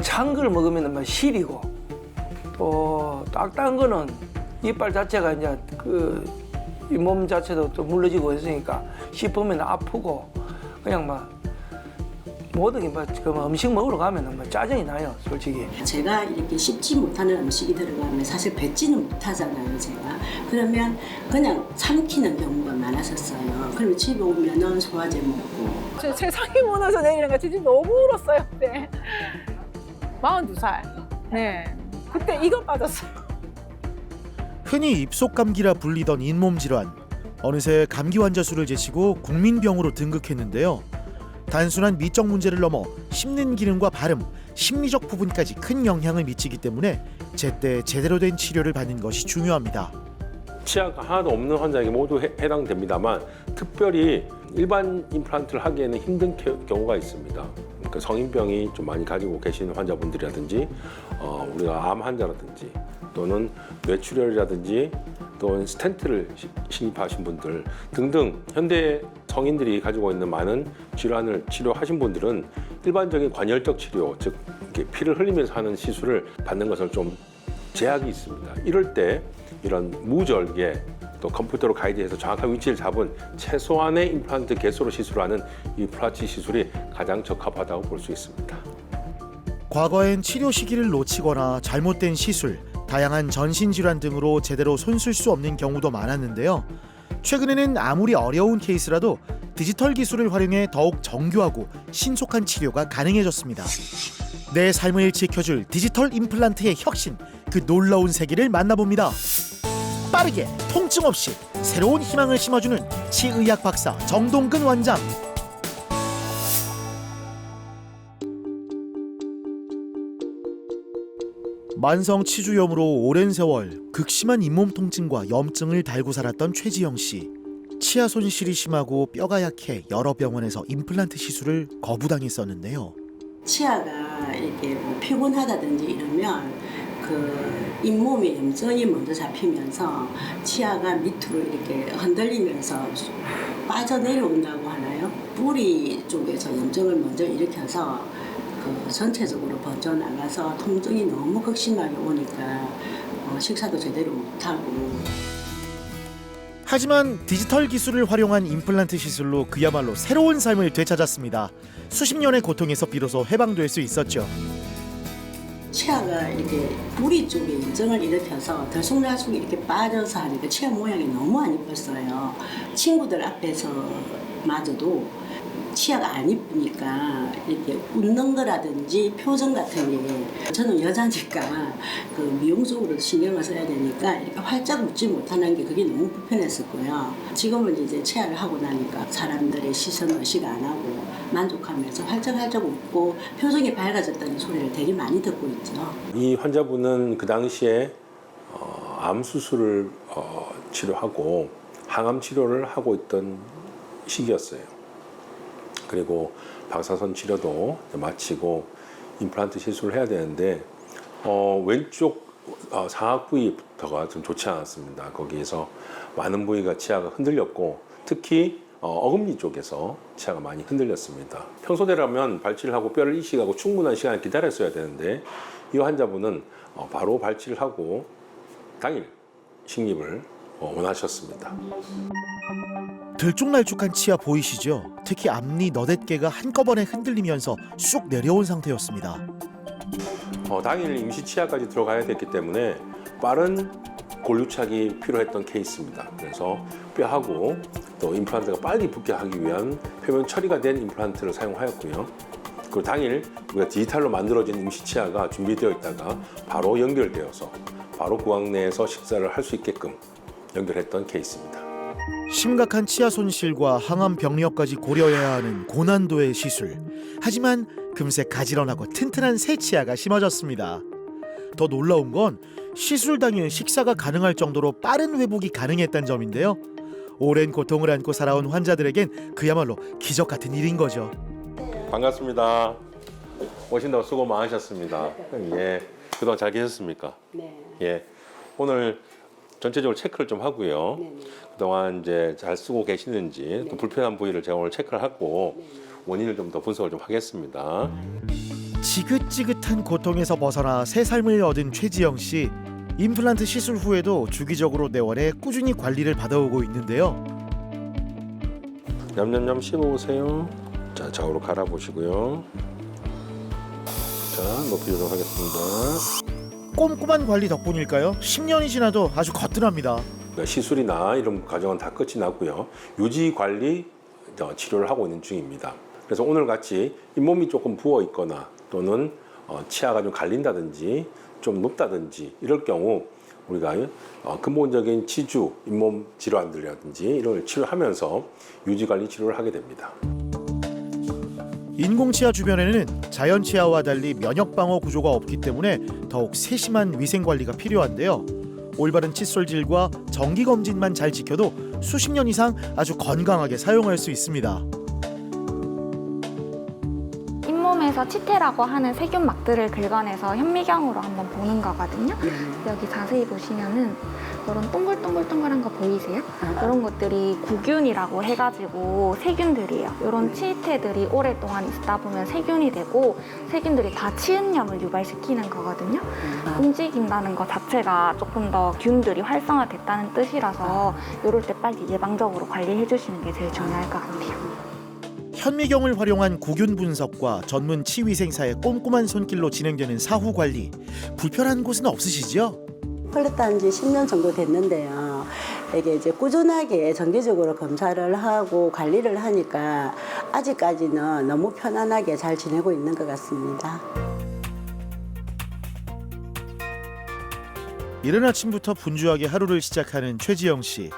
찬 걸 먹으면 막 시리고 또 딱딱한 거는 이빨 자체가 이제 이 몸 자체도 또 물러지고 했으니까 씹으면 아프고 그냥 막 모든 게 막 음식 먹으러 가면 막 짜증이 나요, 솔직히. 제가 이렇게 씹지 못하는 음식이 들어가면 사실 뱉지는 못하잖아요, 제가. 그러면 그냥 삼키는 경우가 많았었어요. 그러면 집에 오면은 소화제 먹고. 저 세상이 무너져 내리는 거 진짜 너무 울었어요, 그때. 42살. 네. 그때 이거 빠졌어요. 흔히 입속 감기라 불리던 잇몸 질환. 어느새 감기 환자 수를 제치고 국민병으로 등극했는데요. 단순한 미적 문제를 넘어 씹는 기능과 발음, 심리적 부분까지 큰 영향을 미치기 때문에 제때 제대로 된 치료를 받는 것이 중요합니다. 치아가 하나도 없는 환자에게 모두 해당됩니다만 특별히 일반 임플란트를 하기에는 힘든 경우가 있습니다. 그러니까 성인병이 좀 많이 가지고 계시는 환자분들이라든지 우리가 암 환자라든지 또는 뇌출혈이라든지 또는 스텐트를 신입하신 분들 등등 현대 성인들이 가지고 있는 많은 질환을 치료하신 분들은 일반적인 관열적 치료, 즉 이렇게 피를 흘리면서 하는 시술을 받는 것은 좀 제약이 있습니다. 이럴 때 이런 무절개 또 컴퓨터로 가이드해서 정확한 위치를 잡은 최소한의 임플란트 개수로 시술하는 이 플라치 시술이 가장 적합하다고 볼 수 있습니다. 과거엔 치료 시기를 놓치거나 잘못된 시술, 다양한 전신질환 등으로 제대로 손쓸 수 없는 경우도 많았는데요. 최근에는 아무리 어려운 케이스라도 디지털 기술을 활용해 더욱 정교하고 신속한 치료가 가능해졌습니다. 내 삶을 지켜줄 디지털 임플란트의 혁신, 그 놀라운 세계를 만나봅니다. 빠르게 통증 없이 새로운 희망을 심어주는 치의학 박사 정동근 원장. 만성 치주염으로 오랜 세월 극심한 잇몸 통증과 염증을 달고 살았던 최지영 씨. 치아 손실이 심하고 뼈가 약해 여러 병원에서 임플란트 시술을 거부당했었는데요. 치아가 이렇게 뭐 피곤하다든지 이러면 잇몸에 염증이 먼저 잡히면서 치아가 밑으로 이렇게 흔들리면서 빠져내려온다고 하나요? 뿌리 쪽에서 염증을 먼저 일으켜서 전체적으로 번져나가서 통증이 너무 극심하게 오니까 식사도 제대로 못하고. 하지만 디지털 기술을 활용한 임플란트 시술로 그야말로 새로운 삶을 되찾았습니다. 수십 년의 고통에서 비로소 해방될 수 있었죠. 치아가 이렇게 뿌리 쪽에 염증을 일으켜서 들쑥날쑥 이렇게 빠져서 하니까 치아 모양이 너무 안 이뻤어요. 친구들 앞에서마저도 치아가 안 이쁘니까 이렇게 웃는 거라든지 표정 같은 게, 저는 여자니까 미용 쪽으로 신경을 써야 되니까 이렇게 활짝 웃지 못하는 게 그게 너무 불편했었고요. 지금은 이제 치아를 하고 나니까 사람들의 시선 의식 안 하고 만족하면서 활짝활짝 웃고 표정이 밝아졌다는 소리를 되게 많이 듣고 있죠. 이 환자분은 그 당시에 암 수술을 치료하고 항암 치료를 하고 있던 시기였어요. 그리고 방사선 치료도 마치고 임플란트 시술을 해야 되는데 왼쪽 상악 부위부터가 좀 좋지 않았습니다. 거기에서 많은 부위가 치아가 흔들렸고 특히 어금니 쪽에서 치아가 많이 흔들렸습니다. 평소대라면 발치를 하고 뼈를 이식하고 충분한 시간을 기다렸어야 되는데 이 환자분은 바로 발치를 하고 당일 식립을 원하셨습니다. 들쭉날쭉한 치아 보이시죠? 특히 앞니 너댓개가 한꺼번에 흔들리면서 쑥 내려온 상태였습니다. 당일 임시 치아까지 들어가야 됐기 때문에 빠른 골류착이 필요했던 케이스입니다. 그래서 뼈하고 또 임플란트가 빨리 붙게 하기 위한 표면 처리가 된 임플란트를 사용하였고요. 그리고 당일 우리가 디지털로 만들어진 임시 치아가 준비되어 있다가 바로 연결되어서 바로 구강 내에서 식사를 할 수 있게끔 연결했던 케이스입니다. 심각한 치아 손실과 항암 병력까지 고려해야 하는 고난도의 시술. 하지만 금세 가지런하고 튼튼한 새 치아가 심어졌습니다. 더 놀라운 건 시술 당일 식사가 가능할 정도로 빠른 회복이 가능했다는 점인데요. 오랜 고통을 안고 살아온 환자들에겐 그야말로 기적 같은 일인 거죠. 반갑습니다. 오신다고 수고 많으셨습니다. 예, 그동안 잘 계셨습니까? 네. 예, 오늘 전체적으로 체크를 좀 하고요. 네네. 그동안 이제 잘 쓰고 계시는지 또 네. 불편한 부위를 제가 오늘 체크를 하고 네네. 원인을 좀 더 분석을 좀 하겠습니다. 지긋지긋한 고통에서 벗어나 새 삶을 얻은 최지영 씨. 임플란트 시술 후에도 주기적으로 내원해 꾸준히 관리를 받아오고 있는데요. 냠냠냠 씹어보세요. 자, 좌우로 갈아보시고요. 자, 높이 조정하겠습니다. 꼼꼼한 관리 덕분일까요? 10년이 지나도 아주 거뜬합니다. 시술이나 이런 과정은 다 끝이 났고요. 유지 관리 치료를 하고 있는 중입니다. 그래서 오늘 같이 잇몸이 조금 부어 있거나 또는 치아가 좀 갈린다든지 좀 높다든지 이럴 경우 우리가 근본적인 치주, 잇몸 질환들이라든지 이런 걸 치료하면서 유지관리 치료를 하게 됩니다. 인공치아 주변에는 자연치아와 달리 면역방어 구조가 없기 때문에 더욱 세심한 위생관리가 필요한데요. 올바른 칫솔질과 정기검진만 잘 지켜도 수십 년 이상 아주 건강하게 사용할 수 있습니다. 잇몸에서 치태라고 하는 세균막들을 긁어내서 현미경으로 한번 보는 거거든요. 여기 자세히 보시면은 이런 동글동글동글한 거 보이세요? 이런 것들이 구균이라고 해가지고 세균들이에요. 이런 치태들이 오랫동안 있다 보면 세균이 되고 세균들이 다 치은염을 유발시키는 거거든요. 움직인다는 것 자체가 조금 더 균들이 활성화됐다는 뜻이라서 이럴 때 빨리 예방적으로 관리해 주시는 게 제일 중요할 것 같아요. 현미경을 활용한 구균 분석과 전문 치위생사의 꼼꼼한 손길로 진행되는 사후 관리. 불편한 곳은 없으시죠? 폴렛한 지 10년 정도 됐는데요. 이게 이제 꾸준하게 정기적으로 검사를 하고 관리를 하니까 아직까지는 너무 편안하게 잘 지내고 있는 것 같습니다. 이른 아침부터 분주하게 하루를 시작하는 최지영 씨.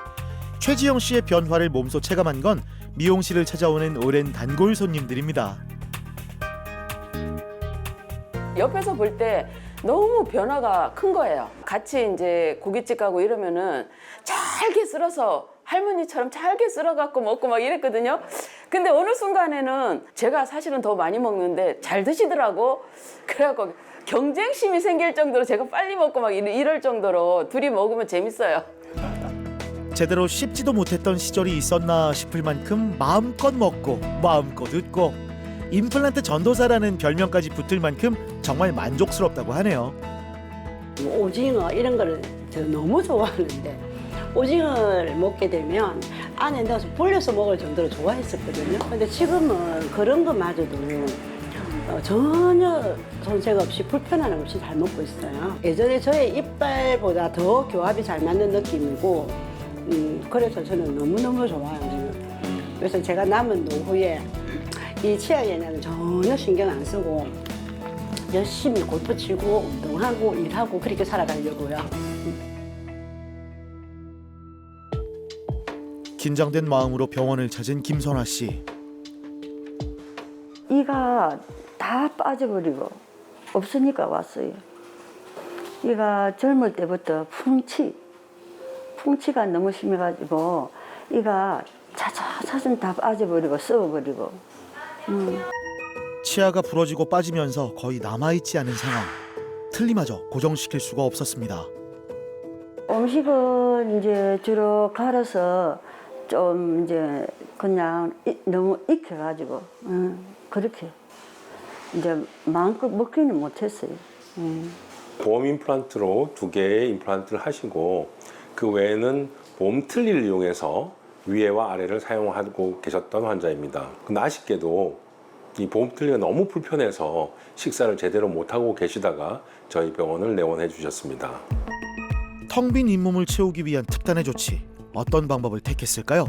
최지영 씨의 변화를 몸소 체감한 건 미용실을 찾아오는 오랜 단골 손님들입니다. 옆에서 볼 때 너무 변화가 큰 거예요. 같이 이제 고깃집 가고 이러면은 잘게 썰어서 할머니처럼 잘게 썰어갖고 먹고 막 이랬거든요. 근데 어느 순간에는 제가 사실은 더 많이 먹는데 잘 드시더라고. 그래갖고 경쟁심이 생길 정도로 제가 빨리 먹고 막 이럴 정도로 둘이 먹으면 재밌어요. 제대로 씹지도 못했던 시절이 있었나 싶을 만큼 마음껏 먹고 마음껏 웃고 임플란트 전도사라는 별명까지 붙을 만큼 정말 만족스럽다고 하네요. 오징어 이런 거를 저 너무 좋아하는데 오징어를 먹게 되면 안에 넣어서 불려서 먹을 정도로 좋아했었거든요. 근데 지금은 그런 것마저도 전혀 손색 없이 불편함 없이 잘 먹고 있어요. 예전에 저의 이빨보다 더 교합이 잘 맞는 느낌이고 그래서 저는 너무너무 좋아요. 지금. 그래서 제가 남은 노후에 이 치아 예방은 전혀 신경 안 쓰고 열심히 골프 치고 운동하고 일하고 그렇게 살아가려고요. 긴장된 마음으로 병원을 찾은 김선아 씨. 이가 다 빠져버리고 없으니까 왔어요. 이가 젊을 때부터 풍치가 너무 심해가지고 이가 차츰 다 빠져버리고 썩어버리고. 치아가 부러지고 빠지면서 거의 남아있지 않은 상황. 틀니마저 고정시킬 수가 없었습니다. 음식은 이제 주로 갈아서 좀 이제 그냥 너무 익혀가지고 그렇게 이제 마음껏 먹지는 못했어요. 보험 임플란트로 2개의 임플란트를 하시고 그 외에는 보험 틀니를 이용해서 위에와 아래를 사용하고 계셨던 환자입니다. 근데 아쉽게도 이 보험 틀니가 너무 불편해서 식사를 제대로 못하고 계시다가 저희 병원을 내원해 주셨습니다. 텅 빈 잇몸을 채우기 위한 특단의 조치. 어떤 방법을 택했을까요?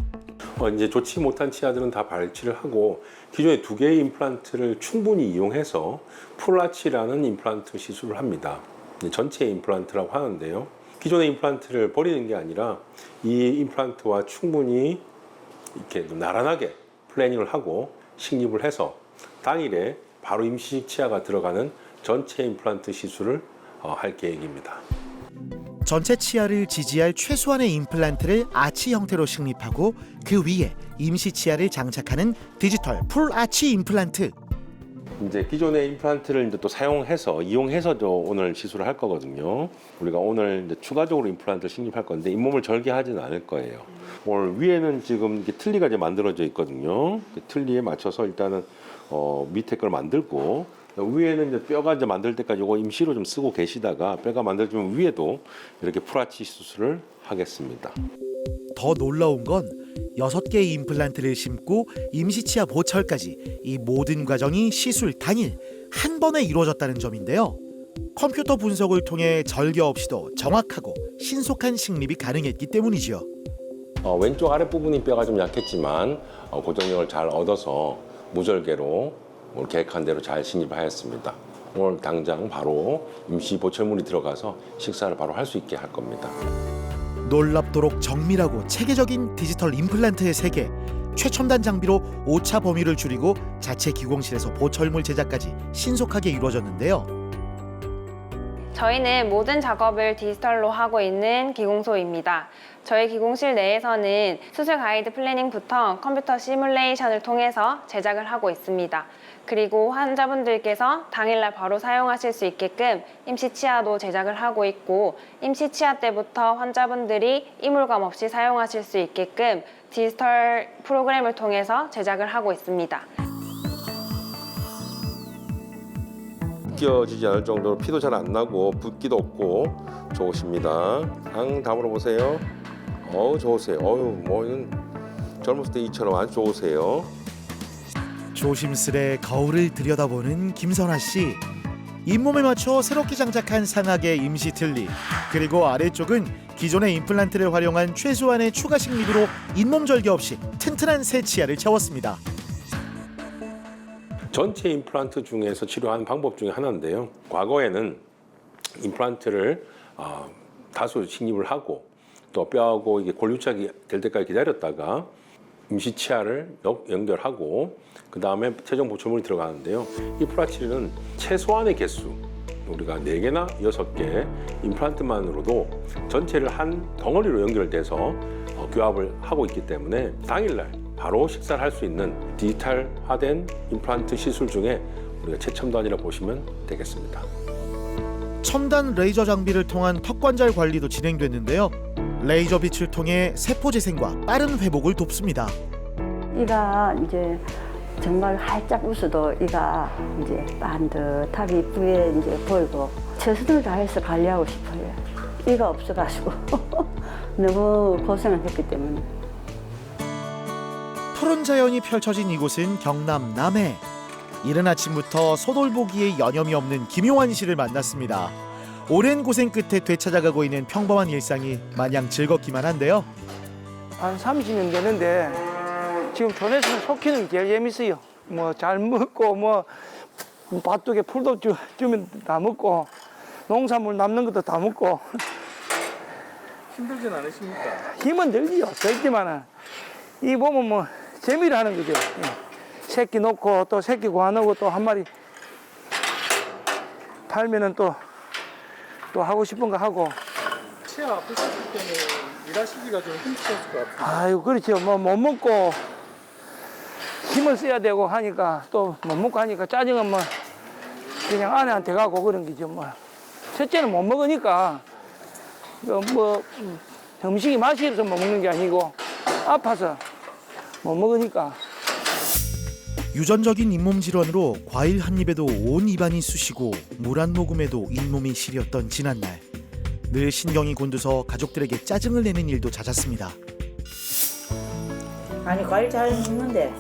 이제 좋지 못한 치아들은 다 발치를 하고 기존의 2개의 임플란트를 충분히 이용해서 풀아치라는 임플란트 시술을 합니다. 전체 임플란트라고 하는데요. 기존의 임플란트를 버리는 게 아니라 이 임플란트와 충분히 이렇게 나란하게 플래닝을 하고 식립을 해서 당일에 바로 임시식 치아가 들어가는 전체 임플란트 시술을 할 계획입니다. 전체 치아를 지지할 최소한의 임플란트를 아치 형태로 식립하고 그 위에 임시 치아를 장착하는 디지털 풀 아치 임플란트. 이제 기존의 임플란트를 이제 또 이용해서도 오늘 시술을 할 거거든요. 우리가 오늘 이제 추가적으로 임플란트를 식립할 건데 잇몸을 절개하지는 않을 거예요. 오늘 위에는 지금 이렇게 틀니가 이제 만들어져 있거든요. 그 틀니에 맞춰서 일단은 밑에 걸 만들고 위에는 이제 뼈가 이제 만들 때까지 이거 임시로 좀 쓰고 계시다가 뼈가 만들어지면 위에도 이렇게 프라치 수술을 하겠습니다. 더 놀라운 건 6개의 임플란트를 심고 임시치아 보철까지 이 모든 과정이 시술 당일 한 번에 이루어졌다는 점인데요. 컴퓨터 분석을 통해 절개 없이도 정확하고 신속한 식립이 가능했기 때문이지요. 왼쪽 아랫부분이 뼈가 좀 약했지만 고정력을 잘 얻어서 무절개로 오늘 계획한 대로 잘 진입하였습니다. 오늘 당장 바로 임시 보철물이 들어가서 식사를 바로 할 수 있게 할 겁니다. 놀랍도록 정밀하고 체계적인 디지털 임플란트의 세계, 최첨단 장비로 오차 범위를 줄이고 자체 기공실에서 보철물 제작까지 신속하게 이루어졌는데요. 저희는 모든 작업을 디지털로 하고 있는 기공소입니다. 저희 기공실 내에서는 수술 가이드 플래닝부터 컴퓨터 시뮬레이션을 통해서 제작을 하고 있습니다. 그리고 환자분들께서 당일날 바로 사용하실 수 있게끔 임시치아도 제작을 하고 있고, 임시치아 때부터 환자분들이 이물감 없이 사용하실 수 있게끔 디지털 프로그램을 통해서 제작을 하고 있습니다. 벗겨지지 않을 정도로 피도 잘 안 나고 붓기도 없고 좋으십니다. 다 물어보세요. 좋으세요. 뭐 이건 젊었을 때 이처럼 아주 좋으세요. 조심스레 거울을 들여다보는 김선아 씨. 잇몸에 맞춰 새롭게 장착한 상하계 임시 틀니, 그리고 아래쪽은 기존의 임플란트를 활용한 최소한의 추가 식립으로 잇몸 절개 없이 튼튼한 새 치아를 채웠습니다. 전체 임플란트 중에서 치료하는 방법 중에 하나인데요. 과거에는 임플란트를 다수 식립을 하고 또 뼈하고 이게 골유착이 될 때까지 기다렸다가 임시 치아를 연결하고 그 다음에 최종 보철물이 들어가는데요. 이 프라치는 최소한의 개수, 우리가 4개나 6개 임플란트만으로도 전체를 한 덩어리로 연결돼서 교합을 하고 있기 때문에 당일날 바로 식사를 할 수 있는 디지털화된 임플란트 시술 중에 우리가 최첨단이라 보시면 되겠습니다. 첨단 레이저 장비를 통한 턱관절 관리도 진행됐는데요. 레이저 빛을 통해 세포 재생과 빠른 회복을 돕습니다. 이가 이제 정말 활짝 웃어도 이가 이제 반듯하게 이쁘게 이제 보이고 최선을 다해서 관리하고 싶어요. 이가 없어가지고 너무 고생을 했기 때문에. 푸른 자연이 펼쳐진 이곳은 경남 남해. 이른 아침부터 소돌보기에 여념이 없는 김용환 씨를 만났습니다. 오랜 고생 끝에 되찾아가고 있는 평범한 일상이 마냥 즐겁기만 한데요. 한 30년 되는데 지금 전에서는 속히는 게 제일 재밌어요. 뭐 잘 먹고 뭐 밭둑에 풀도 주면 다 먹고 농산물 남는 것도 다 먹고. 힘들진 않으십니까? 힘은 들지요. 들지만은 이 보면 뭐 재미를 하는 거죠. 새끼 놓고 또 새끼 구하놓고 또 한 마리 팔면은 또 하고 싶은 거 하고. 치아 아프셨을 때는 일하시기가 좀 힘드셨을 것 같아요. 아유, 그렇죠. 뭐 못 먹고 힘을 써야 되고 하니까 또 못 먹고 하니까 짜증은 뭐 그냥 아내한테 가고 그런 게죠. 뭐 첫째는 못 먹으니까 뭐 음식이 맛이 없어서 못 먹는 게 아니고 아파서 못 먹으니까. 유전적인 잇몸 질환으로 과일 한 입에도 온 입안이 쑤시고 물 한 모금에도 잇몸이 시렸던 지난날. 늘 신경이 곤두서 가족들에게 짜증을 내는 일도 잦았습니다. 아니 과일 잘 먹는데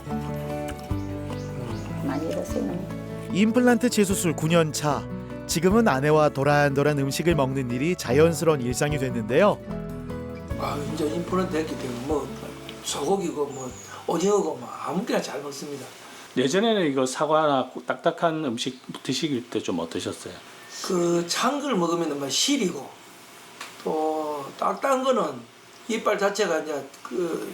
많이 잃었어요. 임플란트 재수술 9년 차. 지금은 아내와 도란도란 음식을 먹는 일이 자연스러운 일상이 됐는데요. 이제 임플란트 했기 때문에 뭐 소고기고 뭐 오징어고 뭐 아무거나 잘 먹습니다. 예전에는 이거 사과나 딱딱한 음식 드시길 때 좀 어떠셨어요? 그 찬 걸 먹으면 막 시리고 또 딱딱한 거는 이빨 자체가 이제 그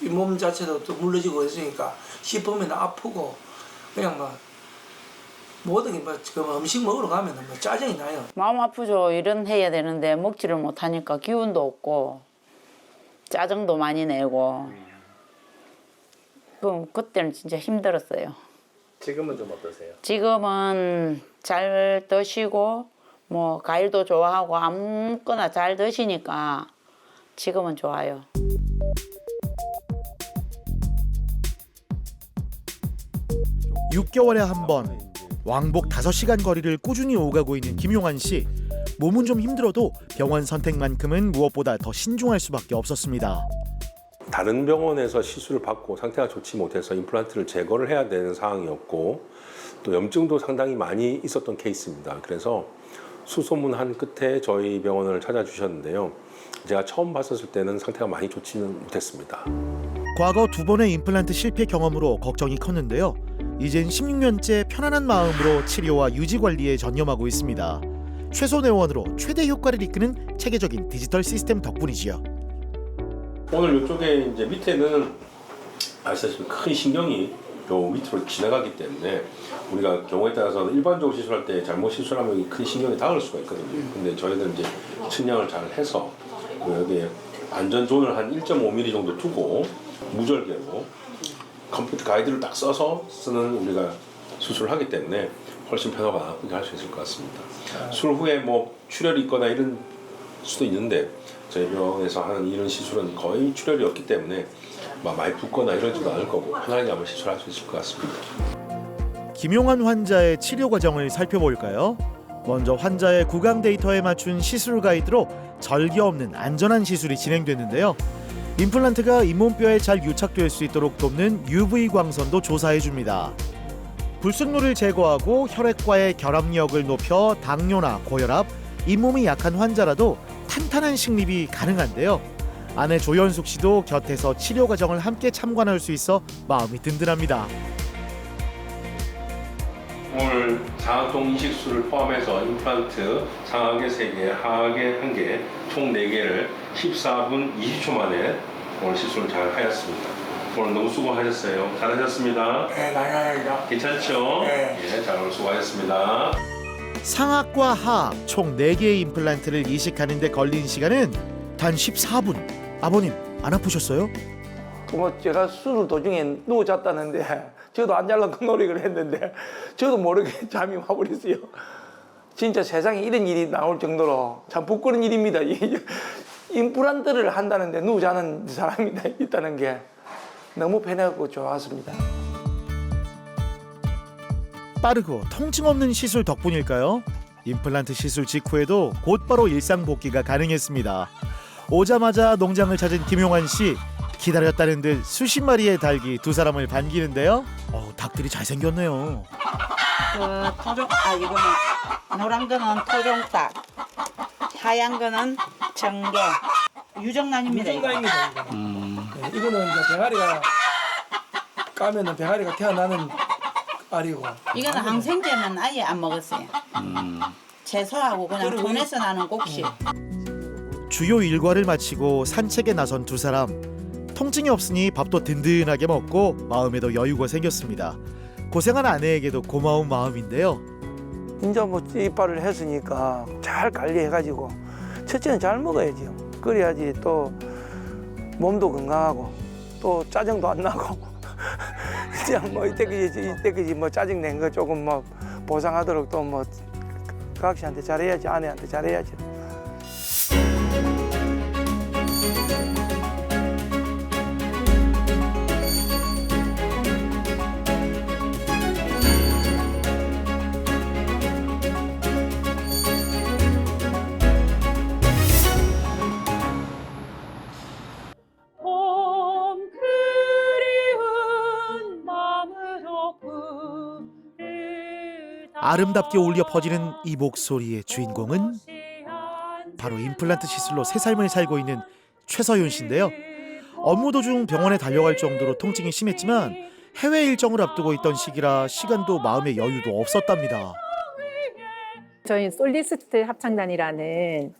몸 자체도 또 물러지고 있으니까 씹으면 아프고 그냥 막 모든 게 막 음식 먹으러 가면 뭐 짜증이 나요. 마음 아프죠. 일은 해야 되는데 먹지를 못하니까 기운도 없고 짜증도 많이 내고 그때는 진짜 힘들었어요. 지금은 좀 어떠세요? 지금은 잘 드시고 뭐 과일도 좋아하고 아무거나 잘 드시니까 지금은 좋아요. (6개월에) 한 번 왕복 5시간 거리를 꾸준히 오가고 있는 김용환 씨. 몸은 좀 힘들어도 병원 선택만큼은 무엇보다 더 신중할 수밖에 없었습니다. 다른 병원에서 시술을 받고 상태가 좋지 못해서 임플란트를 제거를 해야 되는 상황이었고 또 염증도 상당히 많이 있었던 케이스입니다. 그래서 수소문한 끝에 저희 병원을 찾아주셨는데요. 제가 처음 봤었을 때는 상태가 많이 좋지는 못했습니다. 과거 2번의 임플란트 실패 경험으로 걱정이 컸는데요. 이젠 16년째 편안한 마음으로 치료와 유지 관리에 전념하고 있습니다. 최소 내원으로 최대 효과를 이끄는 체계적인 디지털 시스템 덕분이지요. 오늘 이쪽에 이제 밑에는 아시다시피 큰 신경이 요 밑으로 지나가기 때문에 우리가 경우에 따라서 일반적으로 시술할 때 잘못 시술하면 이 큰 신경이 닿을 수가 있거든요. 근데 저희들은 이제 측량을 잘 해서 여기에 안전존을 한 1.5mm 정도 두고 무절개로 컴퓨터 가이드를 딱 써서 쓰는 우리가 수술을 하기 때문에 훨씬 편하고 나쁘게 할 수 있을 것 같습니다. 술 후에 뭐 출혈이 있거나 이런 수도 있는데 저희 병원에서 하는 이런 시술은 거의 출혈이 없기 때문에 많이 붓거나 이러지도 않을 거고 편하게 한번 시술할 수 있을 것 같습니다. 김용환 환자의 치료 과정을 살펴볼까요? 먼저 환자의 구강 데이터에 맞춘 시술 가이드로 절개 없는 안전한 시술이 진행됐는데요. 임플란트가 잇몸뼈에 잘 유착될 수 있도록 돕는 UV 광선도 조사해줍니다. 불순물을 제거하고 혈액과의 결합력을 높여 당뇨나 고혈압, 잇몸이 약한 환자라도 탄탄한 식립이 가능한데요. 아내 조연숙 씨도 곁에서 치료 과정을 함께 참관할 수 있어 마음이 든든합니다. 오늘 상악동 이식술을 포함해서 임플란트 상악에 3개, 하악에 1개, 총 4개를 14분 20초 만에 오늘 시술을 잘 하였습니다. 오늘 너무 수고하셨어요. 잘하셨습니다. 네, 다행입니다. 괜찮죠? 네. 예, 잘 오늘 수고하셨습니다. 상악과 하악 총 4개의 임플란트를 이식하는 데 걸린 시간은 단 14분. 아버님, 안 아프셨어요? 뭐 제가 수술 도중에 누워 잤다는데 저도 안 자려고 노력을 했는데 저도 모르게 잠이 와버렸어요. 진짜 세상에 이런 일이 나올 정도로 참 부끄러운 일입니다. 이 임플란트를 한다는데 누워 자는 사람이 있다는 게 너무 편하고 좋았습니다. 빠르고 통증 없는 시술 덕분일까요? 임플란트 시술 직후에도 곧바로 일상 복귀가 가능했습니다. 오자마자 농장을 찾은 김용환 씨. 기다렸다는 듯 수십 마리의 닭이 두 사람을 반기는데요. 닭들이 잘생겼네요. 이거는 노란 거는 토종닭, 하얀 거는 정개, 유정란입니다. 유정란입니다. 네, 이거는 이제 병아리가 까면은 병아리가 태어나는 알이고. 이거는 항생제는 아예 안 먹었어요. 채소하고 그냥 돈에서 나는 곡식. 주요 일과를 마치고 산책에 나선 두 사람. 통증이 없으니 밥도 든든하게 먹고 마음에도 여유가 생겼습니다. 고생한 아내에게도 고마운 마음인데요. 이제 뭐 이빨을 했으니까 잘 관리해가지고 첫째는 잘 먹어야죠. 그래야지 또 몸도 건강하고 또 짜증도 안 나고 이제 뭐 이때까지 뭐 짜증 낸 거 조금 뭐 보상하도록 또 뭐 각시한테 잘해야지, 아내한테 잘해야지. 아름답게 울려 퍼지는 이 목소리의 주인공은 바로 임플란트 시술로 새 삶을 살고 있는 최서윤 씨인데요. 업무 도중 병원에 달려갈 정도로 통증이 심했지만 해외 일정을 앞두고 있던 시기라 시간도 마음의 여유도 없었답니다. 저희 솔리스트 합창단이라는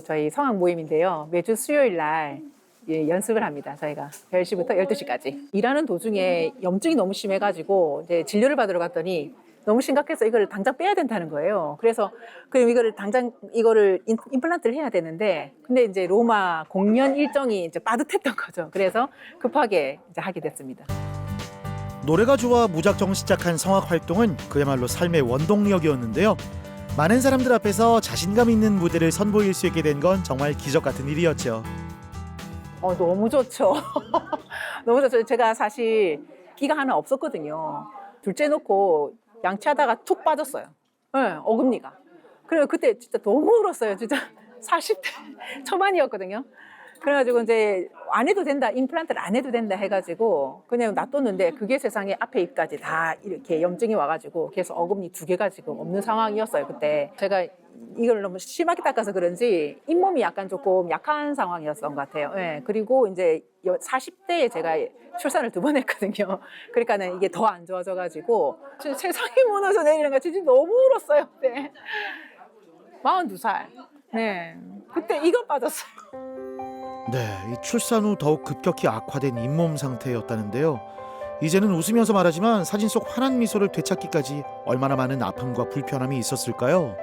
저희 성악 모임인데요. 매주 수요일 날 연습을 합니다. 저희가 10시부터 12시까지. 일하는 도중에 염증이 너무 심해가지고 이제 진료를 받으러 갔더니 너무 심각해서 이거를 당장 빼야 된다는 거예요. 그래서 그럼 이거를 임플란트를 해야 되는데 근데 이제 로마 공연 일정이 이제 빠듯했던 거죠. 그래서 급하게 이제 하게 됐습니다. 노래가 좋아 무작정 시작한 성악 활동은 그야말로 삶의 원동력이었는데요. 많은 사람들 앞에서 자신감 있는 무대를 선보일 수 있게 된 건 정말 기적 같은 일이었죠. 너무 좋죠. 너무 좋죠. 제가 사실 끼가 하나 없었거든요. 둘째 놓고 양치하다가 툭 빠졌어요. 네, 어금니가. 그래서 그때 진짜 너무 울었어요. 진짜 40대 초반이었거든요. 그래가지고 이제 안 해도 된다, 임플란트를 안 해도 된다 해가지고 그냥 놔뒀는데 그게 세상에 앞에 입까지 다 이렇게 염증이 와가지고 그래서 어금니 2개가 지금 없는 상황이었어요. 그때 제가 이걸 너무 심하게 닦아서 그런지 잇몸이 약간 조금 약한 상황이었던 것 같아요. 예, 그리고 이제 40대에 제가 출산을 2번 했거든요. 그러니까는 이게 더 안 좋아져가지고 진짜 세상이 무너져 내리는 거 진짜 너무 울었어요. 그때 42살. 네, 그때 이거 빠졌어요. 네, 이 출산 후 더욱 급격히 악화된 잇몸 상태였다는데요. 이제는 웃으면서 말하지만 사진 속 환한 미소를 되찾기까지 얼마나 많은 아픔과 불편함이 있었을까요?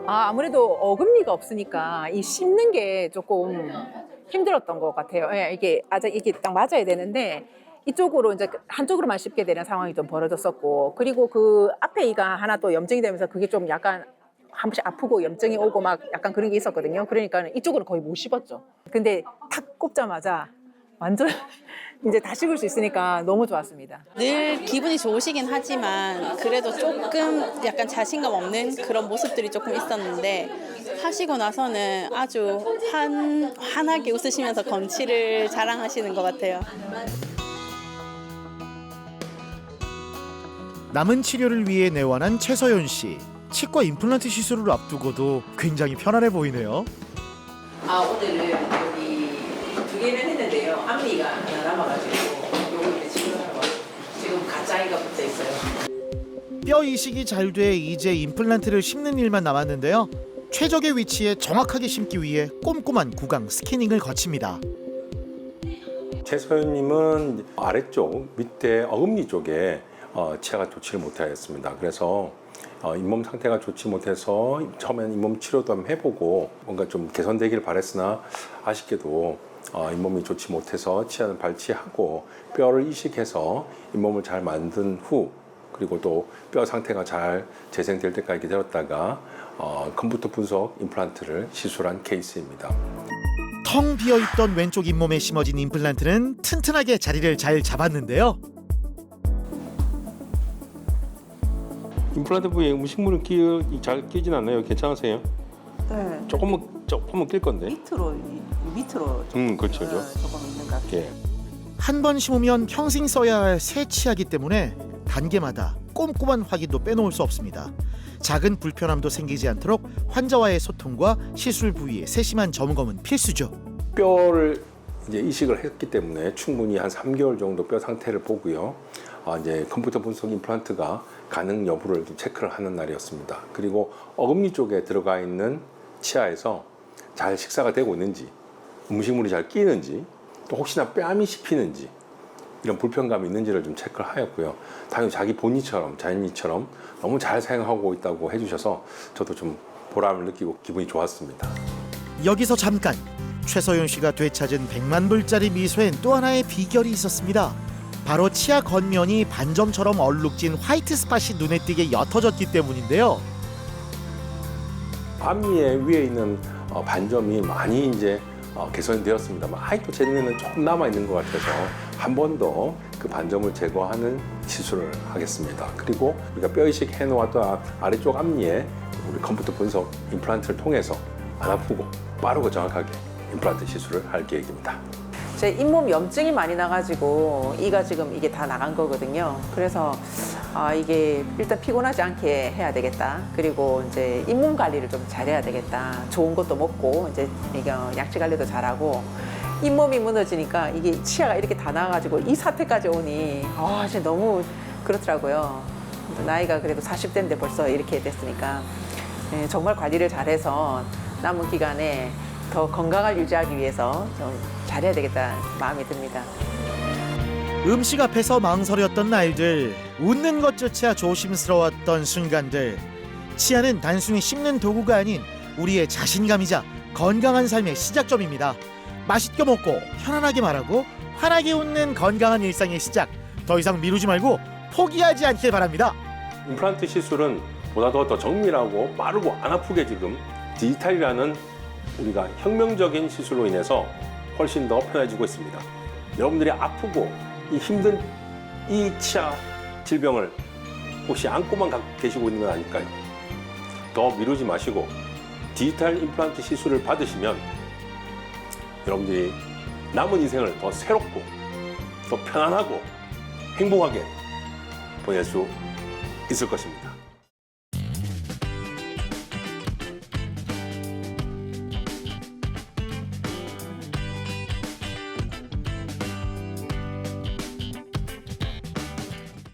아무래도 어금니가 없으니까 이 씹는 게 조금 힘들었던 것 같아요. 예, 이게 아직 이게 딱 맞아야 되는데 이쪽으로 이제 한쪽으로만 씹게 되는 상황이 좀 벌어졌었고, 그리고 그 앞에 이가 하나 또 염증이 되면서 그게 좀 약간 한 번씩 아프고 염증이 오고 막 약간 그런 게 있었거든요. 그러니까 이쪽으로 거의 못 씹었죠. 근데 탁 꼽자마자 완전 이제 다 씹을 수 있으니까 너무 좋았습니다. 늘 기분이 좋으시긴 하지만 그래도 조금 약간 자신감 없는 그런 모습들이 조금 있었는데 하시고 나서는 아주 환하게 웃으시면서 건치를 자랑하시는 것 같아요. 남은 치료를 위해 내원한 최서연 씨. 치과 임플란트 시술을 앞두고도 굉장히 편안해 보이네요. 오늘은 여기 2개는 했는데요. 앞니가 하나 남아가지고 요거 이제 치료하러 지금 가짜이가 붙어 있어요. 뼈 이식이 잘 돼 이제 임플란트를 심는 일만 남았는데요. 최적의 위치에 정확하게 심기 위해 꼼꼼한 구강 스캐닝을 거칩니다. 최소연님은 아래쪽 밑에 어금니 쪽에 치아가 좋지를 못하였습니다. 그래서 잇몸 상태가 좋지 못해서 처음에는 잇몸 치료도 한번 해보고 뭔가 좀 개선되기를 바랬으나 아쉽게도 잇몸이 좋지 못해서 치아는 발치하고 뼈를 이식해서 잇몸을 잘 만든 후, 그리고 또 뼈 상태가 잘 재생될 때까지 기다렸다가 컴퓨터 분석 임플란트를 시술한 케이스입니다. 텅 비어있던 왼쪽 잇몸에 심어진 임플란트는 튼튼하게 자리를 잘 잡았는데요. 임플란트 부위에 음식물은 잘 끼진 않나요? 괜찮으세요? 네. 조금은 낄 건데. 밑으로 그렇죠. 조금 있는 것 같아요. 예. 한 번 심으면 평생 써야 할 새 치아이기 때문에 단계마다 꼼꼼한 확인도 빼놓을 수 없습니다. 작은 불편함도 생기지 않도록 환자와의 소통과 시술 부위의 세심한 점검은 필수죠. 뼈를 이제 이식을 했기 때문에 충분히 한 3개월 정도 뼈 상태를 보고요. 이제 컴퓨터 분석 임플란트가 가능 여부를 좀 체크를 하는 날이었습니다. 그리고 어금니 쪽에 들어가 있는 치아에서 잘 식사가 되고 있는지, 음식물이 잘 끼는지, 또 혹시나 뺨이 씹히는지 이런 불편감이 있는지를 좀 체크를 하였고요. 당연히 자기 본인처럼 자연인처럼 너무 잘 사용하고 있다고 해주셔서 저도 좀 보람을 느끼고 기분이 좋았습니다. 여기서 잠깐 최서연 씨가 되찾은 100만 불짜리 미소엔 또 하나의 비결이 있었습니다. 바로 치아 겉면이 반점처럼 얼룩진 화이트 스팟이 눈에 띄게 옅어졌기 때문인데요. 앞니에 위에 있는 반점이 많이 이제 개선되었습니다만 아직도 제 눈에는 조금 남아 있는 것 같아서 한 번 더 그 반점을 제거하는 시술을 하겠습니다. 그리고 우리가 뼈 이식 해놓았던 아래쪽 앞니에 우리 컴퓨터 분석 임플란트를 통해서 안 아프고 빠르고 정확하게 임플란트 시술을 할 계획입니다. 제 잇몸 염증이 많이 나가지고 이가 지금 이게 다 나간 거거든요. 그래서 이게 일단 피곤하지 않게 해야 되겠다. 그리고 이제 잇몸 관리를 좀 잘해야 되겠다. 좋은 것도 먹고 이제 이게 약지 관리도 잘하고 잇몸이 무너지니까 이게 치아가 이렇게 다 나가지고 이 사태까지 오니 진짜 너무 그렇더라고요. 나이가 그래도 40대인데 벌써 이렇게 됐으니까 정말 관리를 잘해서 남은 기간에 더 건강을 유지하기 위해서 좀 잘해야 되겠다는 마음이 듭니다. 음식 앞에서 망설였던 날들, 웃는 것조차 조심스러웠던 순간들. 치아는 단순히 씹는 도구가 아닌 우리의 자신감이자 건강한 삶의 시작점입니다. 맛있게 먹고 편안하게 말하고 환하게 웃는 건강한 일상의 시작. 더 이상 미루지 말고 포기하지 않길 바랍니다. 임플란트 시술은 보다 더 정밀하고 빠르고 안 아프게 지금 디지털이라는 우리가 혁명적인 시술로 인해서 훨씬 더 편해지고 있습니다. 여러분들이 아프고 이 힘든 이 치아 질병을 혹시 안고만 계시고 있는 건 아닐까요? 더 미루지 마시고 디지털 임플란트 시술을 받으시면 여러분들이 남은 인생을 더 새롭고 더 편안하고 행복하게 보낼 수 있을 것입니다.